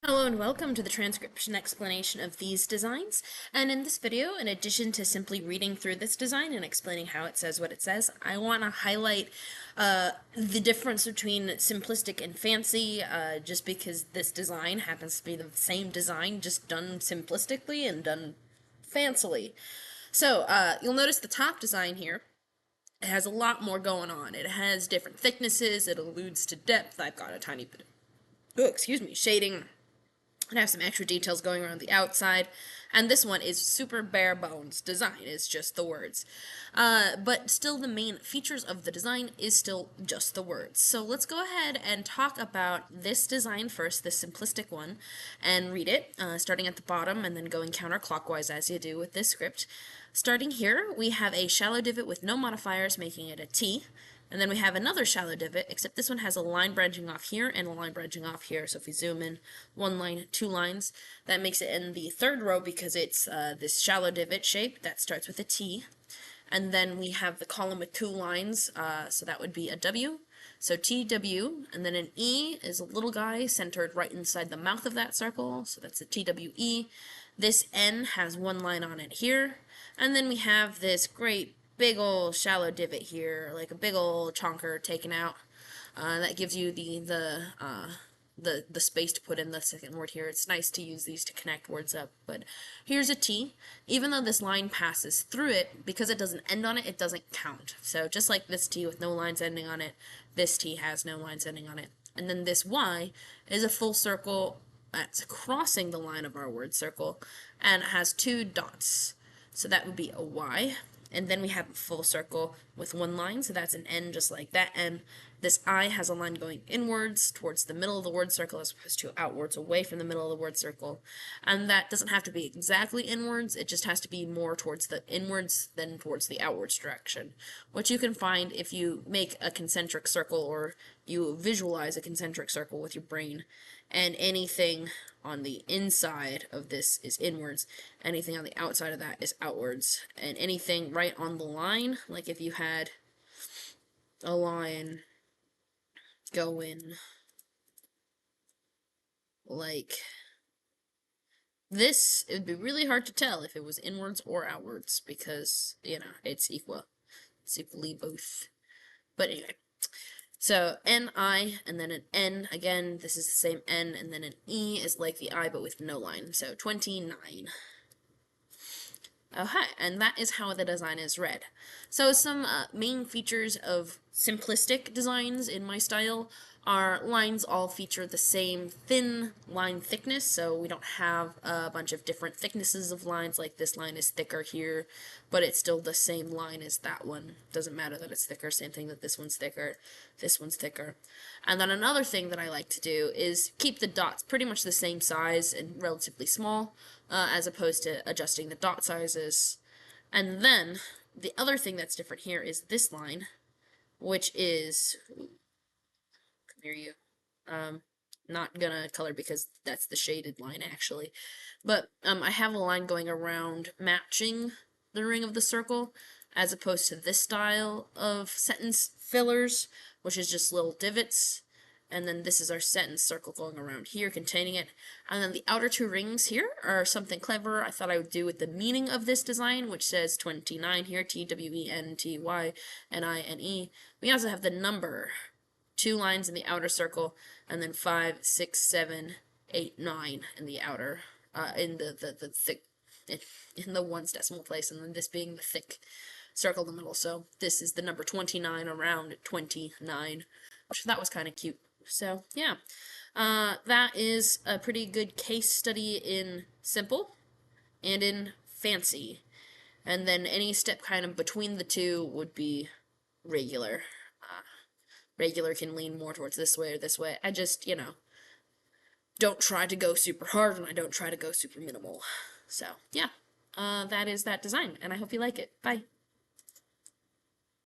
Hello and welcome to the transcription explanation of these designs. And in this video, in addition to simply reading through this design and explaining how it says what it says, I want to highlight the difference between simplistic and fancy, just because this design happens to be the same design, just done simplistically and done fancily. So, you'll notice the top design here. It has a lot more going on. It has different thicknesses, it alludes to depth. I've got a tiny bit of, shading. And have some extra details going around the outside. And this one is super bare bones design. It's just the words. But still the main features of the design is still just the words. So let's go ahead and talk about this design first, this simplistic one, and read it, starting at the bottom and then going counterclockwise as you do with this script. Starting here, we have a shallow divot with no modifiers, making it a T. And then we have another shallow divot, except this one has a line branching off here and a line branching off here. So if we zoom in, one line, two lines, that makes it in the third row because it's this shallow divot shape that starts with a T. And then we have the column with two lines, so that would be a W. So T, W, and then an E is a little guy centered right inside the mouth of that circle, so that's a T, W, E. This N has one line on it here. And then we have this great big old shallow divot here, like a big old chonker taken out. That gives you the space to put in the second word here. It's nice to use these to connect words up. But here's a T. Even though this line passes through it, because it doesn't end on it, it doesn't count. So just like this T with no lines ending on it, this T has no lines ending on it. And then this Y is a full circle that's crossing the line of our word circle and has two dots. So that would be a Y. And then we have a full circle with one line, so that's an N just like that N. This I has a line going inwards towards the middle of the word circle as opposed to outwards away from the middle of the word circle. And that doesn't have to be exactly inwards, it just has to be more towards the inwards than towards the outwards direction, which you can find if you make a concentric circle or you visualize a concentric circle with your brain. And anything on the inside of this is inwards, anything on the outside of that is outwards, and anything right on the line, like if you had a line going like this, it would be really hard to tell if it was inwards or outwards, because, you know, it's equally both. But anyway. So N-I, and then an N, again, this is the same N, and then an E is like the I, but with no line, so 29. Okay, and that is how the design is read. So some main features of simplistic designs in my style are lines all feature the same thin line thickness, so we don't have a bunch of different thicknesses of lines, like this line is thicker here, but it's still the same line as that one. Doesn't matter that it's thicker, same thing that this one's thicker, this one's thicker. And then another thing that I like to do is keep the dots pretty much the same size and relatively small, as opposed to adjusting the dot sizes. And then the other thing that's different here is this line, which is, come here you, not gonna color because that's the shaded line actually, but I have a line going around matching the ring of the circle, as opposed to this style of sentence fillers, which is just little divots. And then this is our sentence circle going around here, containing it. And then the outer two rings here are something clever I thought I would do with the meaning of this design, which says 29 here, T-W-E-N-T-Y, N-I-N-E. We also have the number, two lines in the outer circle, and then 5, 6, 7, 8, 9 in the outer, in the thick, in the ones decimal place, and then this being the thick circle in the middle. So this is the number 29 around 29, which that was kind of cute. So, yeah, that is a pretty good case study in simple and in fancy. And then any step kind of between the two would be regular. Regular can lean more towards this way or this way. I just, you know, don't try to go super hard and I don't try to go super minimal. So, yeah, that is that design, and I hope you like it. Bye.